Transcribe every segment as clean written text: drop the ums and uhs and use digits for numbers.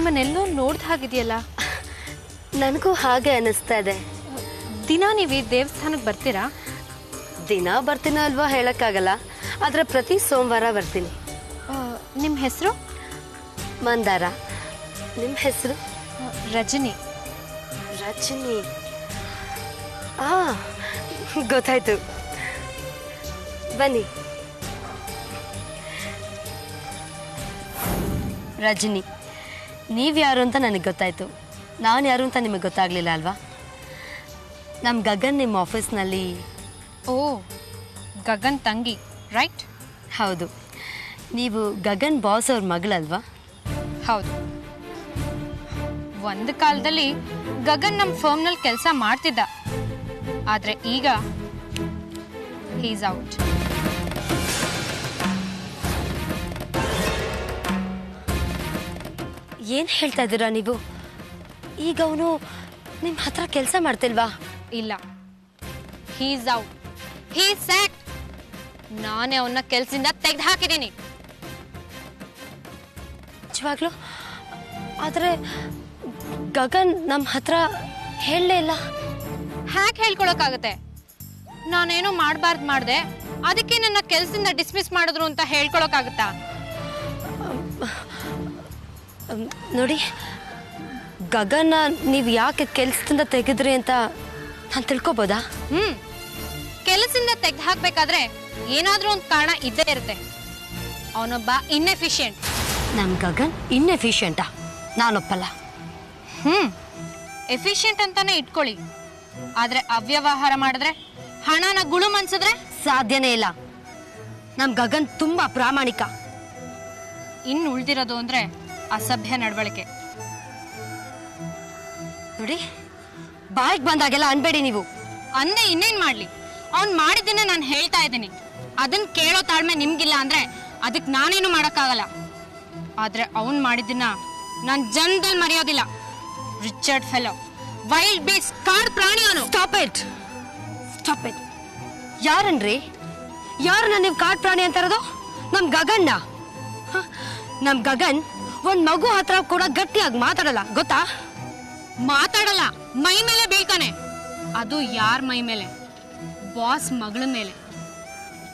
ನಿಮ್ಮನ್ನೆಲ್ಲೋ ನೋಡ್ದ ಹಾಗಿದೆಯಲ್ಲ. ನನಗೂ ಹಾಗೆ ಅನ್ನಿಸ್ತಾ ಇದೆ. ದಿನ ನೀವು ಈ ದೇವಸ್ಥಾನಕ್ಕೆ ಬರ್ತೀರಾ? ದಿನ ಬರ್ತೀನೋ ಅಲ್ವಾ ಹೇಳೋಕ್ಕಾಗಲ್ಲ, ಆದರೆ ಪ್ರತಿ ಸೋಮವಾರ ಬರ್ತೀನಿ. ನಿಮ್ಮ ಹೆಸರು? ಮಂದಾರ. ನಿಮ್ಮ ಹೆಸರು? ರಜನಿ. ರಜನಿ, ಗೊತ್ತಾಯ್ತು. ಬನ್ನಿ. ರಜನಿ, ನೀವು ಯಾರು ಅಂತ ನನಗೆ ಗೊತ್ತಾಯ್ತು. ನಾನು ಯಾರು ಅಂತ ನಿಮಗೆ ಗೊತ್ತಾಗಲಿಲ್ಲ ಅಲ್ವಾ? ನಮ್ಮ ಗಗನ್ ನಿಮ್ಮ ಆಫೀಸ್ನಲ್ಲಿ. ಓ, ಗಗನ್ ತಂಗಿ, ರೈಟ್? ಹೌದು. ನೀವು ಗಗನ್ ಬಾಸ್ ಅವ್ರ ಮಗಳಲ್ವಾ? ಹೌದು. ಒಂದು ಕಾಲದಲ್ಲಿ ಗಗನ್ ನಮ್ಮ ಫರ್ಮ್ನಲ್ಲಿ ಕೆಲಸ ಮಾಡ್ತಿದ್ದ, ಆದರೆ ಈಗ ಹೀಸ್ ಔಟ್. ಏನು ಹೇಳ್ತಾ ಇದ್ದೀರಾ ನೀವು? ಈಗ ಅವನು ನಿಮ್ಮ ಹತ್ರ ಕೆಲಸ ಮಾಡ್ತಿಲ್ವಾ? ಇಲ್ಲ, ಹೀಸ್ ಔಟ್, ಹೀಸ್ ಸ್ಯಾಕ್ಡ್. ನಾನೇ ಅವನ್ನ ಕೆಲಸದಿಂದ ತೆಗೆದು ಹಾಕಿದ್ದೀನಿ. ನಿಜವಾಗ್ಲೂ? ಆದರೆ ಗಗನ್ ನಮ್ಮ ಹತ್ರ ಹೇಳಲೇ ಇಲ್ಲ. ಹ್ಯಾಕ್ ಹೇಳ್ಕೊಳಕ್ಕಾಗತ್ತೆ? ನಾನೇನೋ ಮಾಡಬಾರ್ದು ಮಾಡಿದೆ, ಅದಕ್ಕೆ ನನ್ನ ಕೆಲಸದಿಂದ ಡಿಸ್ಮಿಸ್ ಮಾಡಿದ್ರು ಅಂತ ಹೇಳ್ಕೊಳಕ್ಕಾಗತ್ತಾ? ನೋಡಿ, ಗಗನ್ನ ನೀವು ಯಾಕೆ ಕೆಲಸದಿಂದ ತೆಗೆದ್ರಿ ಅಂತ ನಾನು ತಿಳ್ಕೊಬೋದಾ? ಕೆಲಸದಿಂದ ತೆಗೆದು ಹಾಕ್ಬೇಕಾದ್ರೆ ಏನಾದ್ರೂ ಒಂದು ಕಾರಣ ಇದ್ದೇ ಇರುತ್ತೆ. ಅವನೊಬ್ಬ ಇನ್ಎಫಿಷಿಯಂಟ್. ನಮ್ಮ ಗಗನ್ ಇನ್ಎಫಿಷಿಯಂಟಾ? ನಾನೊಪ್ಪಲ್ಲ. ಎಫಿಷಿಯಂಟ್ ಅಂತಾನೆ ಇಟ್ಕೊಳ್ಳಿ, ಆದ್ರೆ ಅವ್ಯವಹಾರ ಮಾಡಿದ್ರೆ, ಹಣನ ಗುಳು ಮನ್ಸಿದ್ರೆ ಸಾಧ್ಯನೇ ಇಲ್ಲ. ನಮ್ಮ ಗಗನ್ ತುಂಬಾ ಪ್ರಾಮಾಣಿಕ. ಇನ್ನು ಉಳ್ದಿರೋದು ಅಂದ್ರೆ ಅಸಭ್ಯ ನಡವಳಿಕೆ. ನೋಡಿ, ಬಾಯಿಗೆ ಬಂದಾಗೆಲ್ಲ ಅನ್ಬೇಡಿ ನೀವು. ಅಂದೆ ಇನ್ನೇನ್ ಮಾಡ್ಲಿ? ಅವ್ನ್ ಮಾಡಿದ್ದನ್ನ ನಾನು ಹೇಳ್ತಾ ಇದ್ದೀನಿ. ಅದನ್ನ ಕೇಳೋ ತಾಳ್ಮೆ ನಿಮ್ಗಿಲ್ಲ ಅಂದ್ರೆ ಅದಕ್ಕೆ ನಾನೇನು ಮಾಡಕ್ಕಾಗಲ್ಲ. ಆದ್ರೆ ಅವನ್ ಮಾಡಿದ್ದನ್ನ ನಾನ್ ಜನ್ದಲ್ಲಿ ಮರೆಯೋದಿಲ್ಲ. ರಿಚರ್ಡ್ ಫೆಲೋ, ವೈಲ್ಡ್ ಬೀಸ್ಟ್, ಕಾಡ್ ಪ್ರಾಣಿ ಅವನು. Stop it, stop it. ಯಾರನ್ರಿ? ಯಾರನ್ನ ನೀವು ಕಾಡ್ ಪ್ರಾಣಿ ಅಂತಾರದು? ನಮ್ ಗಗನ್ನ. ನಮ್ ಗಗನ್ ಒಂದ್ ಮಗು ಹತ್ರ ಕೂಡ ಗಟ್ಟಿಯಾಗಿ ಮಾತಾಡಲ್ಲ, ಗೊತ್ತಾ? ಮಾತಾಡಲ್ಲ, ಮೈ ಮೇಲೆ ಬೀಳ್ತಾನೆ. ಅದು ಯಾರ ಮೈ ಮೇಲೆ? ಬಾಸ್ ಮಗಳ ಮೇಲೆ.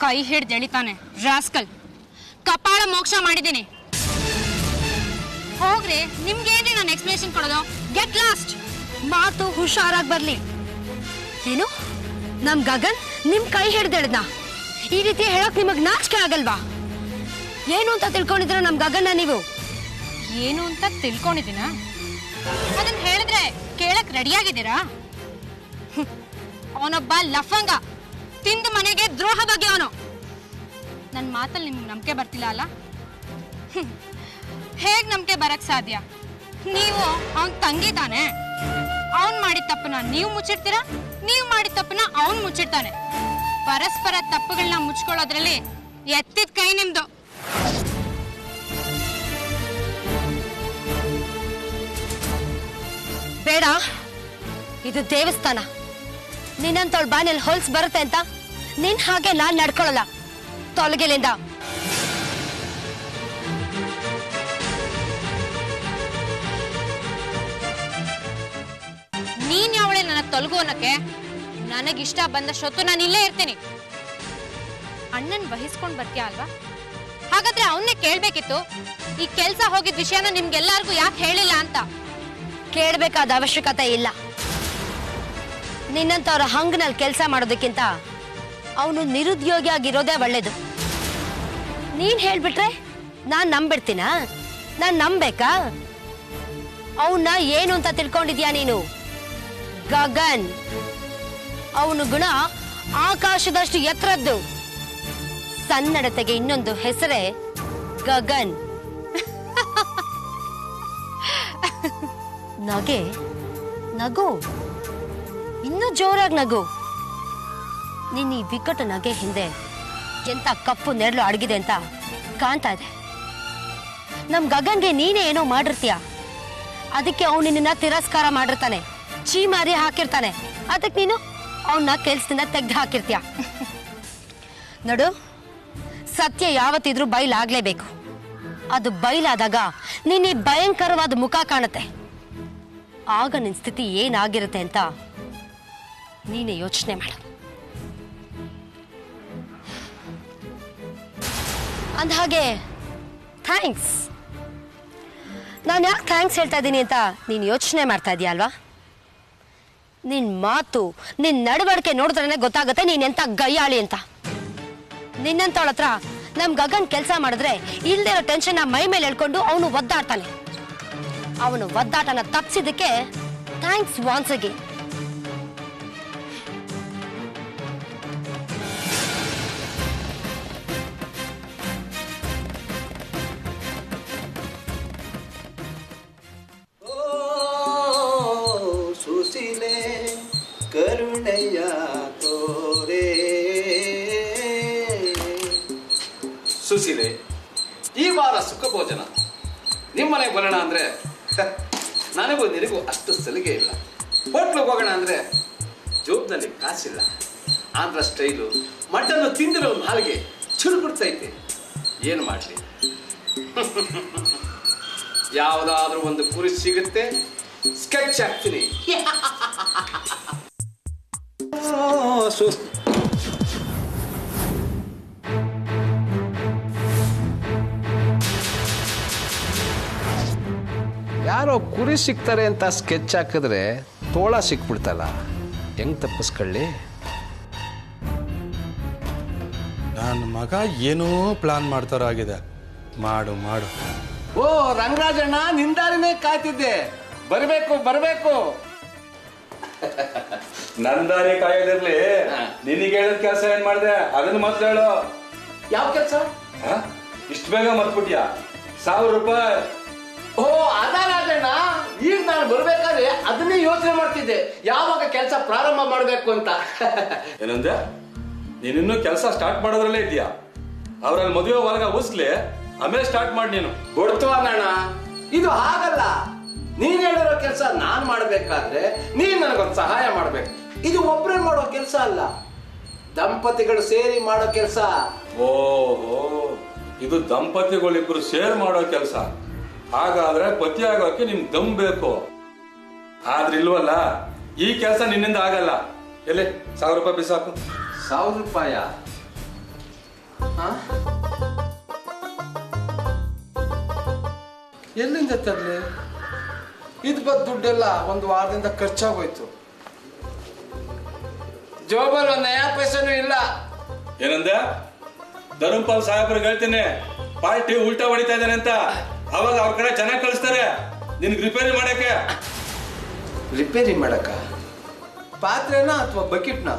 ಕೈ ಹಿಡ್ದು ಎಳಿತಾನೆ ರಾಸ್ಕಲ್. ಕಪಾಳ ಮೋಕ್ಷ ಮಾಡಿದ್ದೀನಿ. ಹೋಗ್ರಿ, ನಿಮ್ಗೇನ್ರಿ ನಾನು ಎಕ್ಸ್ಪ್ಲೇಷನ್ ಕೊಡೋದು? Get lost. ಮಾತು ಹುಷಾರಾಗಿ ಬರ್ಲಿ. ಏನು, ನಮ್ ಗಗನ್ ನಿಮ್ ಕೈ ಹಿಡ್ದೆಳ್ದ? ಈ ರೀತಿ ಹೇಳಕ್ ನಿಮಗ್ ನಾಚಿಕೆ ಆಗಲ್ವಾ? ಏನು ಅಂತ ತಿಳ್ಕೊಂಡಿದ್ರ ನಮ್ ಗಗನ್ನ ನೀವು? ಏನು ಅಂತ ತಿಳ್ಕೊಂಡಿದ್ದೀನ? ಅದನ್ನ ಹೇಳಿದ್ರೆ ಕೇಳಕ್ ರೆಡಿಯಾಗಿದ್ದೀರಾ? ಅವನೊಬ್ಬ ಲಫಂಗ, ತಿಂದು ಮನೆಗೆ ದ್ರೋಹ ಬಗ್ಗೆ ಅವನು. ನನ್ನ ಮಾತಲ್ಲಿ ನಿಮ್ಗೆ ನಂಬಿಕೆ ಬರ್ತಿಲ್ಲ ಅಲ್ಲ? ಹೇಗ್ ನಂಬಿಕೆ ಬರಕ್ ಸಾಧ್ಯ? ನೀವು ಅವನ್ ತಂಗಿ ತಾನೆ. ಅವನ್ ಮಾಡಿದ ತಪ್ಪನ್ನ ನೀವು ಮುಚ್ಚಿಡ್ತೀರಾ, ನೀವು ಮಾಡಿದ ತಪ್ಪನ್ನ ಅವನ್ ಮುಚ್ಚಿಡ್ತಾನೆ. ಪರಸ್ಪರ ತಪ್ಪುಗಳನ್ನ ಮುಚ್ಕೊಳ್ಳೋದ್ರಲ್ಲಿ ಎತ್ತಿದ ಕೈ ನಿಮ್ದು. ಬೇಡ, ಇದು ದೇವಸ್ಥಾನ. ನಿನ್ನಂತವಳ ಬಾನಲ್ಲಿ ಹೊಲ್ಸ್ ಬರುತ್ತೆ ಅಂತ ನಿನ್ ಹಾಗೆ ನಾನ್ ನಡ್ಕೊಳ್ಳಲ್ಲ. ತೊಲಗಿಲಿಂದ. ನೀನ್ ಯಾವಳೆ ನನಗ್ ತೊಲಗು ಅನ್ನಕ್ಕೆ? ನನಗಿಷ್ಟ ಬಂದಷ್ಟೊತ್ತು ನಾನು ಇಲ್ಲೇ ಇರ್ತೀನಿ. ಅಣ್ಣನ್ ವಹಿಸ್ಕೊಂಡ್ ಬರ್ತೀಯ ಅಲ್ವಾ? ಹಾಗಾದ್ರೆ ಅವನ್ನೇ ಕೇಳ್ಬೇಕಿತ್ತು, ಈ ಕೆಲ್ಸ ಹೋಗಿದ್ ವಿಷಯನ ನಿಮ್ಗೆಲ್ಲರಿಗೂ ಯಾಕೆ ಹೇಳಿಲ್ಲ ಅಂತ. ಕೇಳ್ಬೇಕಾದ ಅವಶ್ಯಕತೆ ಇಲ್ಲ. ನಿನ್ನಂತವ್ರ ಹಂಗನಲ್ಲಿ ಕೆಲಸ ಮಾಡೋದಕ್ಕಿಂತ ಅವನು ನಿರುದ್ಯೋಗಿ ಆಗಿರೋದೇ ಒಳ್ಳೇದು. ನೀನ್ ಹೇಳ್ಬಿಟ್ರೆ ನಾನ್ ನಂಬಿಡ್ತೀನಾ? ನಾನ್ ನಂಬೇಕಾ? ಅವನ್ನ ಏನು ಅಂತ ತಿಳ್ಕೊಂಡಿದ್ಯಾ ನೀನು? ಗಗನ್. ಅವನು ಗುಣ ಆಕಾಶದಷ್ಟು ಎತ್ತರದ್ದು. ಸನ್ನಡತೆಗೆ ಇನ್ನೊಂದು ಹೆಸರೇ ಗಗನ್. ನಗೆ, ನಗು, ಇನ್ನೂ ಜೋರಾಗಿ ನಗು. ನಿನ್ನ ಈ ವಿಕಟ ನಗೆ ಹಿಂದೆ ಎಂತ ಕಪ್ಪು ನೆರಳು ಅಡಗಿದೆ ಅಂತ ಕಾಣ್ತಾ ಇದೆ. ನಮ್ ಗಗನ್ಗೆ ನೀನೇ ಏನೋ ಮಾಡಿರ್ತೀಯ, ಅದಕ್ಕೆ ಅವನು ನಿನ್ನ ತಿರಸ್ಕಾರ ಮಾಡಿರ್ತಾನೆ, ಚೀಮಾರಿ ಹಾಕಿರ್ತಾನೆ. ಅದಕ್ಕೆ ನೀನು ಅವನ್ನ ಕೆಲ್ಸದಿಂದ ತೆಗ್ದು ಹಾಕಿರ್ತೀಯ. ನೋಡು, ಸತ್ಯ ಯಾವತ್ತಿದ್ರೂ ಬಯಲಾಗ್ಲೇಬೇಕು. ಅದು ಬಯಲಾದಾಗ ನೀನ್ ಈ ಭಯಂಕರವಾದ ಮುಖ ಕಾಣುತ್ತೆ. ಆಗ ನಿನ್ ಸ್ಥಿತಿ ಏನಾಗಿರುತ್ತೆ ಅಂತ ನೀನೇ ಯೋಚನೆ ಮಾಡು. ಅಂದಹಾಗೆ ಥ್ಯಾಂಕ್ಸ್. ನಾನು ಯಾಕೆ ಥ್ಯಾಂಕ್ಸ್ ಹೇಳ್ತಾ ಇದ್ದೀನಿ ಅಂತ ನೀನು ಯೋಚನೆ ಮಾಡ್ತಾ ಇದೀಯ ಅಲ್ವಾ? ನಿನ್ನ ಮಾತು, ನಿನ್ನ ನಡವಳಿಕೆ ನೋಡಿದ್ರೇ ಗೊತ್ತಾಗುತ್ತೆ ನೀನು ಎಂಥ ಗಯ್ಯಾಳಿ ಅಂತ. ನಿನ್ನಂತವಳ ಹತ್ರ ನಮ್ಮ ಗಗನ್ ಕೆಲಸ ಮಾಡಿದ್ರೆ ಇಲ್ದಿರೋ ಟೆನ್ಷನ್ ಮೈ ಮೇಲೆ ಹೇಳ್ಕೊಂಡು ಅವನು ಒದ್ದಾಡ್ತಾನೆ. ಅವನು ಒದ್ದಾಟನ ತಪ್ಪಿಸಿದ್ದಕ್ಕೆ ಥ್ಯಾಂಕ್ಸ್ ವಾನ್ಸ್ ಅಗೇನ್. ಕರುಣೆಯ ತೋರೆ ಸುಶೀಲೆ, ಈ ವಾರ ಸುಖ ಭೋಜನ ನಿಮ್ಮನೆಗೆ ಬರೋಣ ಅಂದ್ರೆ ನನಗೂ ನಿನಗೂ ಅಷ್ಟು ಸಲಿಗೆ ಇಲ್ಲ. ಹೋಟ್ಲಿಗೆ ಹೋಗೋಣ ಅಂದ್ರೆ ಜೋಬ್ನಲ್ಲಿ ಕಾಸಿಲ್ಲ. ಆಂಧ್ರ ಸ್ಟೈಲು ಮಟನ್ನು ತಿಂದಿರೋ ನಾಲಿಗೆ ಚುರುಬಿಡ್ತೈತೆ. ಏನು ಮಾಡಲಿ? ಯಾವುದಾದ್ರೂ ಒಂದು ಕುರಿ ಸಿಗುತ್ತೆ, ಸ್ಕೆಚ್ ಹಾಕ್ತೀನಿ. ಯಾರೋ ಕುರಿ ಸಿಗ್ತಾರೆ ಅಂತ ಸ್ಕೆಚ್ ಹಾಕಿದ್ರೆ ತೋಳ ಸಿಕ್ಬಿಡ್ತಲ್ಲ, ಹೆಂಗ್ ತಪ್ಪಿಸ್ಕೊಳ್ಳಿ? ನನ್ನ ಮಗ ಏನೋ ಪ್ಲಾನ್ ಮಾಡ್ತಾರಾಗಿದೆ. ಮಾಡು ಮಾಡು. ಓ ರಂಗರಾಜಣ್ಣ, ನಿಂದಾರಿನೇ ಕಾಯ್ತಿದ್ದೆ. ಬರಬೇಕು ಬರಬೇಕು. ನಂದಾರಿ ಕಾಯೋದಿರ್ಲಿ, ನಿನಗೆ ಹೇಳಿದ ಕೆಲಸ ಏನ್ ಮಾಡಿದೆ ಅದನ್ನ ಮಾತ್ರ ಹೇಳು. ಯಾವ ಕೆಲಸ? ಇಷ್ಟು ಬೇಗ ಮರ್ತ್ಬಿಟ್ಯಾ? 1000 ರೂಪಾಯಿ. ಓ ಅದ ರಾಜಣ್ಣ, ಈಗ ನಾನು ಬರ್ಬೇಕಾದ್ರೆ ಅದನ್ನೇ ಯೋಚನೆ ಮಾಡ್ತಿದ್ದೆ, ಯಾವಾಗ ಕೆಲಸ ಪ್ರಾರಂಭ ಮಾಡಬೇಕು ಅಂತ. ಏನಂದೆ? ನೀನಿನ್ನೂ ಕೆಲಸ ಸ್ಟಾರ್ಟ್ ಮಾಡೋದ್ರಲ್ಲೇ ಇದೆಯಾ? ಅವ್ರಲ್ಲಿ ಮದುವೆ ಹೊರಗ ಉಸ್ಲಿ, ಆಮೇಲೆ ಸ್ಟಾರ್ಟ್ ಮಾಡಿ. ನೀನು ಕೊಡ್ತು ಅಣ್ಣ, ಇದು ಹಾಗಲ್ಲ. ನೀನ್ ಹೇಳಿರೋ ಕೆಲಸ ನಾನ್ ಮಾಡ್ಬೇಕಾದ್ರೆ ನೀನ್ ನನಗೊಂದು ಸಹಾಯ ಮಾಡ್ಬೇಕು. ಇದು ಒಬ್ರೇ ಮಾಡೋ ಕೆಲಸ ಅಲ್ಲ, ದಂಪತಿಗಳು ಸೇರಿ ಮಾಡೋ ಕೆಲಸ. ಓಹೋ, ಇದು ದಂಪತಿಗಳಿಬ್ರು ಸೇರ್ ಮಾಡೋ ಕೆಲಸ. ಹಾಗಾದ್ರೆ ಪತಿ ಆಗೋಕೆ ನಿಮ್ಗೆ ದಮ್ ಬೇಕು. ಆದ್ರೆ ಇಲ್ವಲ್ಲ, ಈ ಕೆಲಸ ನಿನ್ನಿಂದ ಆಗಲ್ಲ. ಎಲ್ಲಿ 1000 ರೂಪಾಯಿ ಬಿಸಾಕು. 1000 ರೂಪಾಯ? ಎಲ್ಲಿಂದ ತರ್ಲಿ? ಇದು ಬಂದ ದುಡ್ಡೆಲ್ಲ ಒಂದು ವಾರದಿಂದ ಖರ್ಚಾಗೋಯ್ತು. ಜೋಬಲ್ ಒಂದು ನಯಾ ಪೈಸನೂ ಇಲ್ಲ. ಏನಂದೆ? ಧರ್ಮಪಾಲ್ ಸಾಹೇಬ್ರಿಗೆ ಹೇಳ್ತೀನಿ, ಪಾರ್ಟಿ ಉಲ್ಟಾ ಹೊಡಿತಾ ಇದ್ದಾನೆ ಅಂತ. ಅವಾಗ ಅವ್ರ ಕಡೆ ಚೆನ್ನಾಗಿ ಕಳಿಸ್ತಾರೆ ನಿನ್ಗೆ ರಿಪೇರಿ ಮಾಡಕ್ಕೆ. ರಿಪೇರಿ ಮಾಡಕ? ಪಾತ್ರೆನ ಅಥವಾ ಬಕೆಟ್ನ?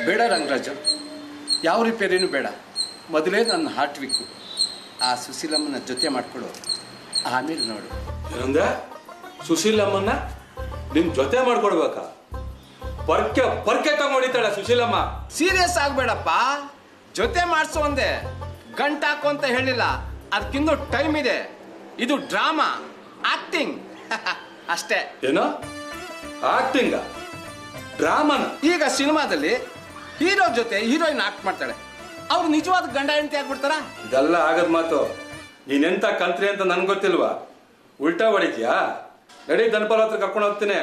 ಬೇಡ ರಂಗರಾಜು, ಯಾವ ರಿಪೇರಿನೂ ಬೇಡ. ಮೊದಲೇ ನನ್ನ ಹಾರ್ಟ್ ವೀಕು. ಆ ಸುಶೀಲಮ್ಮನ ಜೊತೆ ಮಾಡ್ಕೊಡು, ಆಮೇಲೆ ನೋಡು. ಏನಂದೆ? ಸುಶೀಲಮ್ಮನ್ನ ನಿಮ್ ಜೊತೆ ಮಾಡ್ಕೊಡ್ಬೇಕಾ? ಪರ್ಕೆ ತಗೊಂಡಿದ್ದಾಳೆ ಸುಶೀಲಮ್ಮ. ಸೀರಿಯಸ್ ಆಗ್ಬೇಡಪ್ಪ, ಜೊತೆ ಮಾಡಿಸು ಒಂದೇ. ಗಂಟಾಕು ಅಂತ ಹೇಳಿಲ್ಲ, ಅದಕ್ಕಿಂತ ಟೈಮ್ ಇದೆ. ಇದು ಡ್ರಾಮಾ, ಆಕ್ಟಿಂಗ್ ಅಷ್ಟೇ. ಏನೋ ಆಕ್ಟಿಂಗ? ಡ್ರಾಮಾನ? ಈಗ ಸಿನಿಮಾದಲ್ಲಿ ಹೀರೋ ಜೊತೆ ಹೀರೋಯಿನ್ ಆಕ್ಟ್ ಮಾಡ್ತಾಳೆ, ಅವ್ರು ನಿಜವಾದ ಗಂಡ ಹೆಂಡತಿ ಆಗ್ಬಿಡ್ತಾರ? ಇದೆಲ್ಲ ಆಗದ್ ಮಾತು. ನೀನೆಂತ ಕಂತ್ರಿ ಅಂತ ನನ್ಗೆ ಗೊತ್ತಿಲ್ವಾ? ಉಲ್ಟಾ ಹೊಡಿತೀಯಾ? ನಡಿ, ಧನಪಾಲ್ ಹತ್ರ ಕರ್ಕೊಂಡು ಹೋಗ್ತೀನಿ.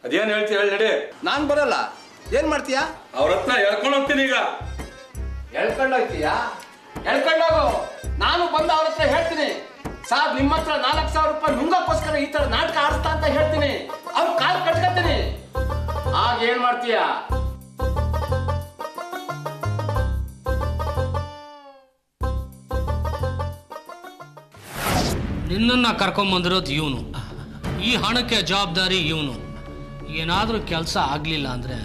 ಅದೇನ್ ಹೇಳ್ತೀಯ ಹೇಳಿ. ನಡಿ. ನಾನ್ ಬರಲ್ಲ. ಏನ್ ಮಾಡ್ತೀಯಾ? ಅವ್ರ ಹತ್ರ ಹೇಳ್ಕೊಂಡು ಹೋಗ್ತೀನಿ. ಈಗ ಹೇಳ್ಕೊಂಡೋಗ್ತೀಯಾ? ಹೇಳ್ಕೊಂಡೋಗು. ನಾನು ಬಂದು ಅವ್ರ ಹತ್ರ ಹೇಳ್ತೀನಿ, ಸಾಬ್ ನಿಮ್ಮ ಹತ್ರ 4000 ರೂಪಾಯಿ ನುಂಗಕ್ಕೋಸ್ಕರ ಈ ತರ ನಾಟಕ ಆಡಿಸ್ತಾ ಅಂತ ಹೇಳ್ತೀನಿ. ಅವ್ರ ಕಾಲ್ ಕಟ್ಕೊತೀನಿ. ಆಗ ಏನ್ ಮಾಡ್ತೀಯಾ? ನಿನ್ನನ್ನು ಕರ್ಕೊಂಬಂದಿರೋದು ಇವನು. ಈ ಹಣಕ್ಕೆ ಜವಾಬ್ದಾರಿ ಇವನು. ಏನಾದರೂ ಕೆಲಸ ಆಗಲಿಲ್ಲ ಅಂದರೆ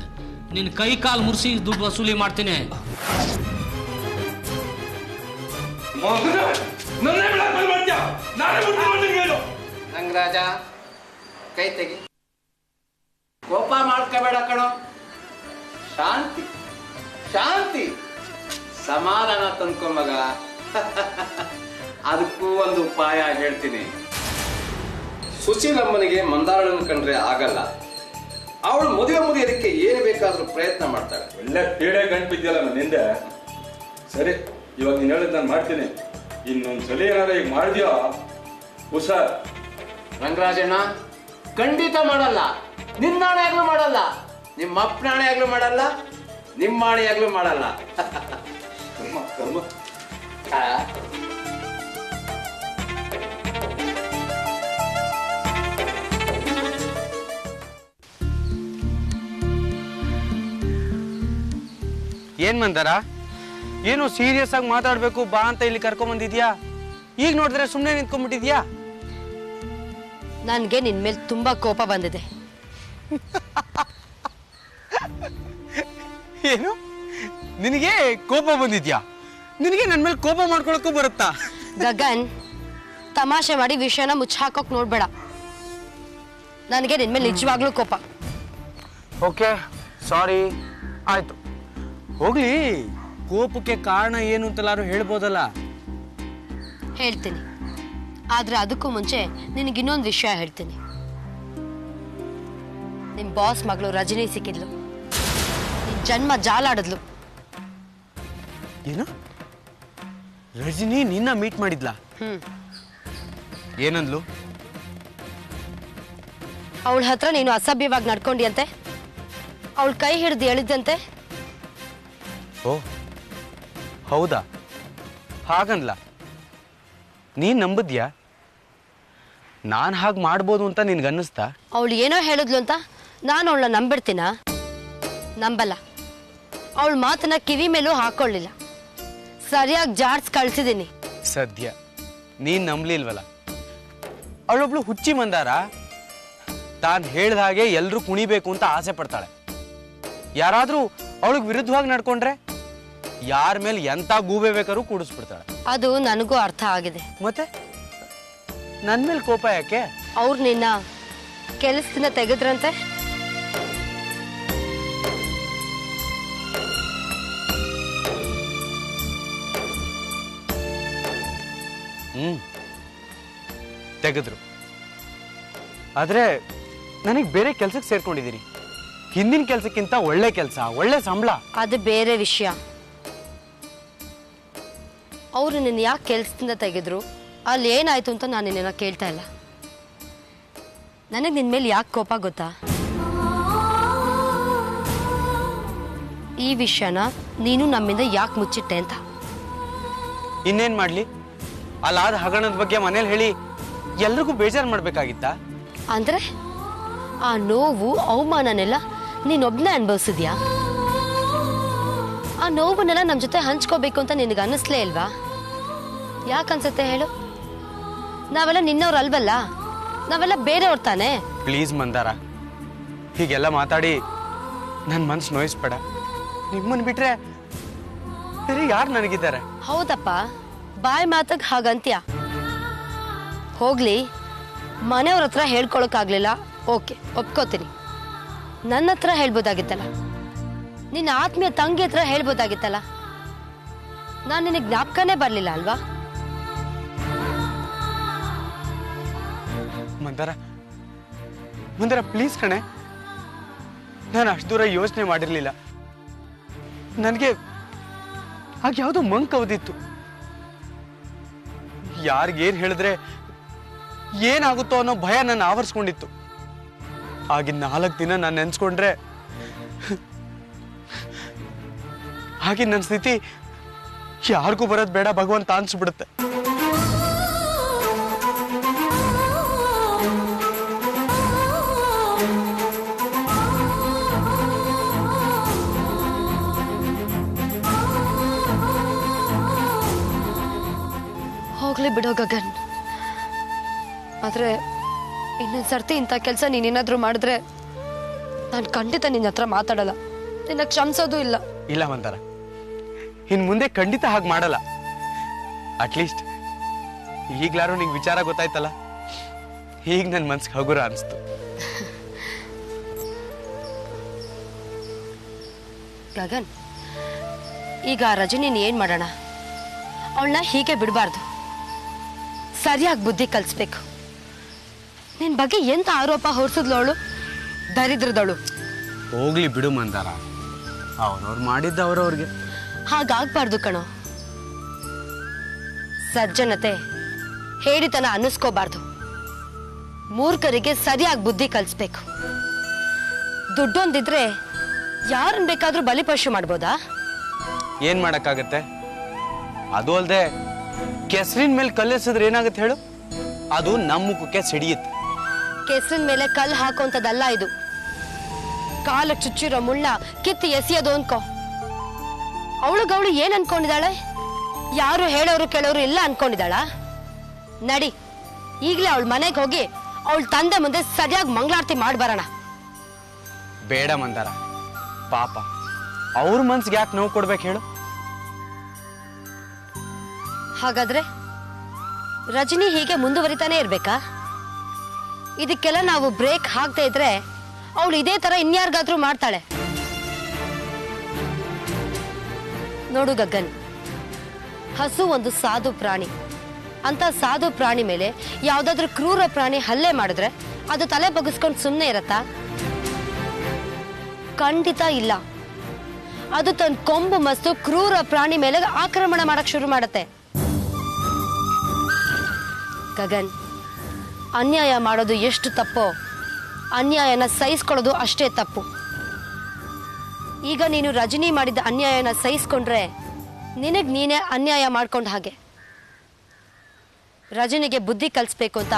ನಿನ್ನ ಕೈ ಕಾಲು ಮುರಿಸಿ ದುಡ್ಡು ವಸೂಲಿ ಮಾಡ್ತೀನಿ. ರಂಗರಾಜ, ಕೈ ತೆಗಿ. ಕೋಪ ಮಾಡ್ಕೋಬೇಡ ಕಣೋ. ಶಾಂತಿ ಶಾಂತಿ, ಸಮಾಧಾನ ತಂದ್ಕೊಂಬಗ. ಅದಕ್ಕೂ ಒಂದು ಉಪಾಯ ಹೇಳ್ತೀನಿ. ಸುಶೀಲಮ್ಮನಿಗೆ ಮಂದಾರಳನ್ನು ಕಂಡ್ರೆ ಆಗಲ್ಲ. ಅವಳು ಮದುವೆ ಮುಗಿಯೋದಕ್ಕೆ ಏನು ಬೇಕಾದ್ರೂ ಪ್ರಯತ್ನ ಮಾಡ್ತಾಳೆ. ಒಳ್ಳೆ ಪೀಡೆ ಗಂಟು ಬಿದ್ದಿಲ್ಲ ನನ್ನ ಹಿಂದೆ. ಸರಿ, ಇವಾಗ ನೀನು ಹೇಳಿದ್ ನಾನು ಮಾಡ್ತೀನಿ. ಇನ್ನೊಂದ್ಸಲ ಏನಾರ ಈಗ ಮಾಡಿದ್ಯೋ ಹುಷಾರ್. ರಂಗರಾಜಣ್ಣ ಖಂಡಿತ ಮಾಡಲ್ಲ. ನಿನ್ನ ಆಣೆಯಾಗ್ಲೂ ಮಾಡಲ್ಲ, ನಿಮ್ಮ ಅಪ್ಪನ ಆಣೆಯಾಗ್ಲೂ ಮಾಡಲ್ಲ, ನಿಮ್ಮ ಆಣೆಯಾಗ್ಲೂ ಮಾಡಲ್ಲ. ಕರ್ಮ ಕರ್ಮ. ಏನ್ ಮಂದಾರ, ಏನು ಸೀರಿಯಸ್ ಆಗಿ ಮಾತಾಡ್ಬೇಕು ಬಾ ಅಂತ ಇಲ್ಲಿ ಕರ್ಕೊಂಡ್ ಬಂದಿದ್ಯಾ? ಈಗ ನೋಡಿದ್ರೆ ಸುಮ್ಮನೆ ನಿಂತ್ಕೊಂಡ್ಬಿಟ್ಟಿದ್ಯಾ? ನನ್ಗೆ ನಿನ್ ಮೇಲೆ ತುಂಬಾ ಕೋಪ ಬಂದಿದೆ. ಏನು, ನಿನಗೆ ಕೋಪ ಬಂದಿದ್ಯಾ? ನಿನಗೆ ನನ್ ಮೇಲೆ ಕೋಪ ಮಾಡ್ಕೊಳಕ್ಕೂ ಬರುತ್ತಾ? ಗಗನ್, ತಮಾಷೆ ಮಾಡಿ ವಿಷಯನ ಮುಚ್ಚಾಕೋಕ್ ನೋಡ್ಬೇಡ. ನನಗೆ ನಿನ್ ಮೇಲೆ ನಿಜವಾಗ್ಲೂ ಕೋಪ. ಓಕೆ, ಸಾರಿ, ಆಯ್ತು. ಹೋಗ್ಲಿ, ಕೋಪಕ್ಕೆ ಕಾರಣ ಏನು ಅಂತೆಲ್ಲಾರು ಹೇಳ್ಬೋದಲ್ಲ? ಹೇಳ್ತೀನಿ, ಆದ್ರೆ ಅದಕ್ಕೂ ಮುಂಚೆ ನಿನಗೆ ಇನ್ನೊಂದು ವಿಷಯ ಹೇಳ್ತೀನಿ. ನಿಮ್ ಬಾಸ್ ಮಗಳು ರಜನಿ ಸಿಕ್ಕಿದ್ಲು, ನಿನ್ ಜನ್ಮ ಜಾಲಾಡಿದ್ಲು. ಏನು, ರಜನಿ ನಿನ್ನ ಮೀಟ್ ಮಾಡಿದ್ಲ? ಏನಂದ್ಲು? ಅವಳ ಹತ್ರ ನೀನು ಅಸಭ್ಯವಾಗಿ ನಡ್ಕೊಂಡಿಯಂತೆ, ಅವಳ ಕೈ ಹಿಡಿದು ಎಳಿದಂತೆ. ಓ ಹೌದಾ, ಹಾಗನ್ಲ? ನೀನ್ ನಂಬುದ್ಯಾ? ನಾನ್ ಹಾಗೆ ಮಾಡ್ಬೋದು ಅಂತ ನಿನ್ಗನ್ನಿಸ್ತಾ? ಅವಳು ಏನೋ ಹೇಳಿದ್ಲು ಅಂತ ನಾನು ಅವಳನ್ನ ನಂಬಿಡ್ತೀನ? ನಂಬಲ್ಲ. ಅವಳ ಮಾತನ್ನ ಕಿವಿ ಮೇಲೂ ಹಾಕೊಳ್ಳಿಲ್ಲ, ಸರಿಯಾಗಿ ಜಾಡ್ಸ್ ಕಳ್ಸಿದ್ದೀನಿ. ಸದ್ಯ ನೀನ್ ನಂಬ್ಲಿಲ್ವಲ್ಲ? ಅವಳೊಬ್ಳು ಹುಚ್ಚಿ ಮಂದಾರ, ತಾನ್ ಹೇಳ್ದ ಹಾಗೆ ಎಲ್ರೂ ಕುಣಿಬೇಕು ಅಂತ ಆಸೆ ಪಡ್ತಾಳೆ. ಯಾರಾದ್ರೂ ಅವಳಿಗೆ ವಿರುದ್ಧವಾಗಿ ನಡ್ಕೊಂಡ್ರೆ ಯಾರ ಮೇಲೆ ಎಂತ ಗೂಬೆ ಬೇಕಾದ್ರೂ ಕೂಡಿಸ್ಬಿಡ್ತಾಳೆ. ಅದು ನನಗೂ ಅರ್ಥ ಆಗಿದೆ. ಮತ್ತೆ ನನ್ ಮೇಲೆ ಕೋಪ ಯಾಕೆ? ಅವ್ರು ನಿನ್ನ ಕೆಲಸದಿಂದ ತೆಗೆದ್ರಂತೆ. ತೆಗೆದ್ರು. ಆದ್ರೆ ನನಗೆ ಬೇರೆ ಕೆಲ್ಸಕ್ಕೆ ಸೇರ್ಕೊಂಡಿದ್ದೀರಿ. ಹಿಂದಿನ ಕೆಲ್ಸಕ್ಕಿಂತ ಒಳ್ಳೆ ಕೆಲಸ, ಒಳ್ಳೆ ಸಂಬಳ. ಅದು ಬೇರೆ ವಿಷಯ. ಅವರು ನಿನ್ನ ಯಾಕೆ ಕೆಲಸದಿಂದ ತೆಗೆದ್ರು, ಅಲ್ಲಿ ಏನಾಯ್ತು ಅಂತ ನಾನು ನಿನ್ನ ಕೇಳ್ತಾ ಇಲ್ಲ. ನನಗೆ ನಿನ್ನ ಮೇಲೆ ಯಾಕೆ ಕೋಪ ಗೊತ್ತಾ? ಈ ವಿಷಯನ ನೀನು ನಮ್ಮಿಂದ ಯಾಕೆ ಮುಚ್ಚಿಟ್ಟೆ ಅಂತ. ಇನ್ನೇನ್ ಮಾಡ್ಲಿ, ಅಲ್ಲಾದ ಹಗರಣದ ಬಗ್ಗೆ ಮನೇಲಿ ಹೇಳಿ ಎಲ್ರಿಗೂ ಬೇಜಾರು ಮಾಡ್ಬೇಕಾಗಿತ್ತಾ? ಅಂದ್ರೆ ಆ ನೋವು ಅವಮಾನನೆಲ್ಲ ನೀನೊಬ್ನೇ ಅನುಭವಿಸಿದ್ಯಾ? ಆ ನೋವನ್ನೆಲ್ಲ ನಮ್ಮ ಜೊತೆ ಹಂಚ್ಕೋಬೇಕು ಅಂತ ನಿನಗೆ ಅನ್ನಿಸ್ಲೇ ಇಲ್ವಾ? ಯಾಕನ್ಸುತ್ತೆ ಹೇಳು? ನಾವೆಲ್ಲ ನಿನ್ನವ್ರು ಅಲ್ವಲ್ಲ, ನಾವೆಲ್ಲ ಬೇರೆಯವ್ರು ತಾನೆ. ಪ್ಲೀಸ್ ಮಂದಾರ, ಹೀಗೆಲ್ಲ ಮಾತಾಡಿ ನನ್ನ ಮನ್ಸು ನೋಯಿಸ್ಬೇಡ. ನಿಮ್ಮನ್ ಬಿಟ್ರೆ ಬೇರೆ ಯಾರು ನನಗಿದ್ದಾರೆ? ಹೌದಪ್ಪ, ಬಾಯ್ ಮಾತಾಗ ಹಾಗಂತ್ಯ. ಹೋಗ್ಲಿ, ಮನೆಯವ್ರ ಹತ್ರ ಹೇಳ್ಕೊಳಕ್ಕಾಗ್ಲಿಲ್ಲ, ಓಕೆ ಒಪ್ಕೋತೀನಿ. ನನ್ನ ಹತ್ರ ಹೇಳ್ಬೋದಾಗಿತ್ತಲ್ಲ, ನಿನ್ನ ಆತ್ಮೀಯ ತಂಗಿ ಹತ್ರ ಹೇಳ್ಬೋದಾಗಿತ್ತಲ್ಲ. ನಾನು ನಿನಗೆ ಜ್ಞಾಪಕನೇ ಬರಲಿಲ್ಲ ಅಲ್ವಾ? ಮಂದಾರ, ಮಂದಾರ ಪ್ಲೀಸ್ ಕಣೆ, ನಾನು ಅಷ್ಟು ದೂರ ಯೋಚನೆ ಮಾಡಿರ್ಲಿಲ್ಲ. ನನಗೆ ಆಗ ಯಾವುದೋ ಮಂಕ್ ಅವದಿತ್ತು. ಯಾರಿಗೇನ್ ಹೇಳಿದ್ರೆ ಏನಾಗುತ್ತೋ ಅನ್ನೋ ಭಯ ನನ್ನ ಆವರಿಸ್ಕೊಂಡಿತ್ತು. ಆಗಿನ 4 ದಿನ ನಾನು ನೆನ್ಸ್ಕೊಂಡ್ರೆ ಆಗಿನ ನನ್ನ ಸ್ಥಿತಿ ಯಾರಿಗೂ ಬರೋದು ಬೇಡ ಭಗವಂತ ಅನ್ಸ್ಬಿಡುತ್ತೆ. ಹೋಗ್ಲಿ ಬಿಡೋ ಗಗನ್, ಆದ್ರೆ ಇನ್ನೊಂದು ಸರ್ತಿ ಇಂಥ ಕೆಲಸ ನೀನೇನಾದ್ರೂ ಮಾಡಿದ್ರೆ ನಾನು ಖಂಡಿತ ನಿನ್ನ ಹತ್ರ ಮಾತಾಡಲ್ಲ, ನಿನ್ನ ಕ್ಷಮಿಸೋದು ಇಲ್ಲ. ಇಲ್ಲ ಮಂದಾರ, ಇನ್ ಮುಂದೆ ಖಂಡಿತ ಹಾಗೆ ಮಾಡಲ್ಲ. ಅಟ್ಲೀಸ್ಟ್ ಈಗ್ಲಾರು ನಿಂಗೆ ವಿಚಾರ ಗೊತ್ತಾಯ್ತಲ್ಲ, ಈಗ ನನ್ನ ಮನ್ಸಿಗೆ ಹಗುರ ಅನಿಸ್ತು. ಗಗನ್, ಈಗ ರಜನಿನ ಏನ್ ಮಾಡೋಣ? ಅವಳನ್ನ ಹೀಗೆ ಬಿಡಬಾರ್ದು, ಸರಿಯಾಗಿ ಬುದ್ಧಿ ಕಲಿಸ್ಬೇಕು. ನಿನ್ ಬಗ್ಗೆ ಎಂತ ಆರೋಪ ಹೊರಿಸಿದ್ಲು ಅವಳು, ದರಿದ್ರದವಳು. ಹೋಗ್ಲಿ ಬಿಡು ಮಂದಾರ, ಅವ್ರವ್ರು ಮಾಡಿದ್ದ ಅವ್ರವ್ರಿಗೆ. ಹಾಗಾಗ್ಬಾರ್ದು ಕಣೋ. ಸಜ್ಜನತೆ ಹೇಳಿತನ ಅನ್ನಿಸ್ಕೋಬಾರ್ದು. ಮೂರ್ಖರಿಗೆ ಸರಿಯಾಗಿ ಬುದ್ಧಿ ಕಲಿಸ್ಬೇಕು. ದುಡ್ಡೊಂದಿದ್ರೆ ಯಾರನ್ನ ಬೇಕಾದ್ರೂ ಬಲಿಪಶು ಮಾಡ್ಬೋದಾ? ಏನ್ ಮಾಡಕ್ಕಾಗತ್ತೆ? ಅದು ಅಲ್ದೆ ಕೆಸರಿನ ಮೇಲೆ ಕಲ್ಲೆಸಿದ್ರೆ ಏನಾಗುತ್ತೆ ಹೇಳು? ಅದು ನಮ್ಮ ಮುಖಕ್ಕೆ ಸಿಡಿಯುತ್ತೆ. ಕೆಸರಿನ ಮೇಲೆ ಕಲ್ಲು ಹಾಕೋಂಥದ್ದಲ್ಲ ಇದು. ಕಾಲಕ್ಕೆ ಚುಚ್ಚಿರೋ ಮುಳ್ಳ ಕಿತ್ತು ಎಸೆಯೋದು ಅನ್ಕೋ. ಅವಳು ಏನ್ ಅನ್ಕೊಂಡಿದ್ದಾಳೆ? ಯಾರು ಹೇಳೋರು ಕೇಳೋರು ಇಲ್ಲ ಅನ್ಕೊಂಡಿದ್ದಾಳ? ನಡಿ, ಈಗಲೇ ಅವಳ ಮನೆಗೆ ಹೋಗಿ ಅವಳ ತಂದೆ ಮುಂದೆ ಸರಿಯಾಗಿ ಮಂಗಳಾರತಿ ಮಾಡ್ಬರೋಣ. ಬೇಡ ಮಂದಾರ, ಪಾಪ ಅವ್ರ ಮನ್ಸಿಗೆ ಯಾಕೆ ನೋವು ಕೊಡ್ಬೇಕು ಹೇಳು? ಹಾಗಾದ್ರೆ ರಜನಿ ಹೀಗೆ ಮುಂದುವರಿತಾನೆ ಇರ್ಬೇಕಾ? ಇದಕ್ಕೆಲ್ಲ ನಾವು ಬ್ರೇಕ್ ಹಾಕ್ತಾ ಇದ್ರೆ ಅವಳು ಇದೇ ತರ ಇನ್ಯಾರಿಗಾದ್ರೂ ಮಾಡ್ತಾಳೆ. ನೋಡು ಗಗನ್, ಹಸು ಒಂದು ಸಾಧು ಪ್ರಾಣಿ. ಅಂತ ಸಾಧು ಪ್ರಾಣಿ ಮೇಲೆ ಯಾವ್ದಾದ್ರೂ ಕ್ರೂರ ಪ್ರಾಣಿ ಹಲ್ಲೆ ಮಾಡಿದ್ರೆ ಅದು ತಲೆ ಬಗ್ಗಿಸ್ಕೊಂಡು ಸುಮ್ಮನೆ ಇರತ್ತಾ? ಖಂಡಿತ ಇಲ್ಲ. ಅದು ತನ್ನ ಕೊಂಬು ಮಸ್ತು ಕ್ರೂರ ಪ್ರಾಣಿ ಮೇಲೆ ಆಕ್ರಮಣ ಮಾಡಕ್ ಶುರು ಮಾಡತ್ತೆ. ಗಗನ್, ಅನ್ಯಾಯ ಮಾಡೋದು ಎಷ್ಟು ತಪ್ಪೋ ಅನ್ಯಾಯನ ಸಹಿಸ್ಕೊಳ್ಳೋದು ಅಷ್ಟೇ ತಪ್ಪು. ಈಗ ನೀನು ರಜನಿ ಮಾಡಿದ ಅನ್ಯಾಯನ ಸಹಿಸ್ಕೊಂಡ್ರೆ ನಿನಗ್ ನೀನೇ ಅನ್ಯಾಯ ಮಾಡ್ಕೊಂಡ ಹಾಗೆ. ರಜನಿಗೆ ಬುದ್ಧಿ ಕಲಿಸ್ಬೇಕು ಅಂತ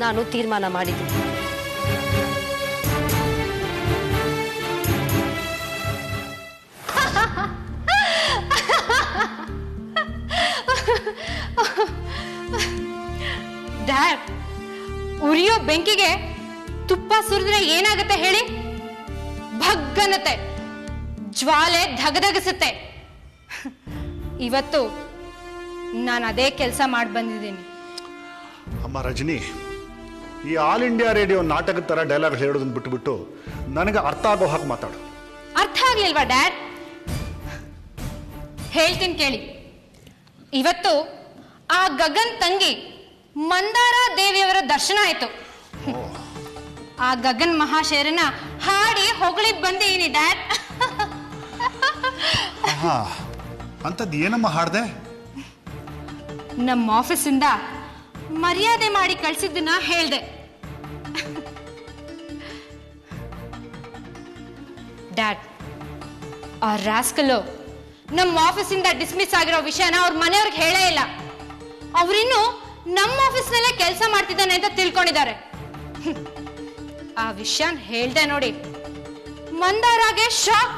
ನಾನು ತೀರ್ಮಾನ ಮಾಡಿದ್ದೀನಿ. ಡ್ಯಾಡ್, ಉರಿಯೋ ಬೆಂಕಿಗೆ ತುಪ್ಪ ಸುರಿದ್ರೆ ಏನಾಗುತ್ತೆ ಹೇಳಿ? ಭಗ್ಗನತೆ, ಜ್ವಾಲೆ ಧಗಧಗಿಸುತ್ತೆ. ಇವತ್ತು ನಾನು ಅದೇ ಕೆಲಸ ಮಾಡಿ ಬಂದಿದ್ದೀನಿ. ಅಮ್ಮ ರಜನಿ, ಈ ಆಲ್ ಇಂಡಿಯಾ ರೇಡಿಯೋ ನಾಟಕದ ತರ ಡೈಲಾಗ್ ಹೇಳೋದನ್ನ ಬಿಟ್ಟುಬಿಟ್ಟು ನನಗೆ ಅರ್ಥ ಆಗೋ ಹಾಗೆ ಮಾತಾಡು. ಅರ್ಥ ಆಗ್ಲಿಲ್ವಾ ಡ್ಯಾಡ್? ಹೇಳ್ತೀನಿ ಕೇಳಿ. ಇವತ್ತು ಆ ಗಗನ್ ತಂಗಿ ಮಂದಾರ ದೇವಿಯವರ ದರ್ಶನ ಆಯ್ತು. ಆ ಗಗನ್ ಮಹಾಶೇರನ ಹಾಡಿ ಹೊಗಳಿ ಬಂದೀನಿ ಡ್ಯಾಡ್. ಅಂತದ್ ಏನಮ್ಮ ಹಾಡ್ದೆ? ನಮ್ಮ ಆಫೀಸಿಂದ ಮರ್ಯಾದೆ ಮಾಡಿ ಕಳ್ಸಿದ್ದನ್ನ ಹೇಳ್ದೆ. ಡ್ಯಾಡ್, ಆ ರಾಸ್ಕಲು ನಮ್ಮ ಆಫೀಸಿಂದ ಡಿಸ್ಮಿಸ್ ಆಗಿರೋ ವಿಷಯನ ಅವ್ರ ಮನೆಯವ್ರಿಗೆ ಹೇಳೇ ಇಲ್ಲ. ಅವರಿನ್ನು ನಮ್ಮ ಆಫೀಸ್ನಲ್ಲೇ ಕೆಲಸ ಮಾಡ್ತಿದ್ದಾನೆ ಅಂತ ತಿಳ್ಕೊಂಡಿದ್ದಾರೆ. ಆ ವಿಷಯನ ಹೇಳ್ದೆ ನೋಡಿ, ಮಂದಾರಾಗೆ ಶಾಕ್.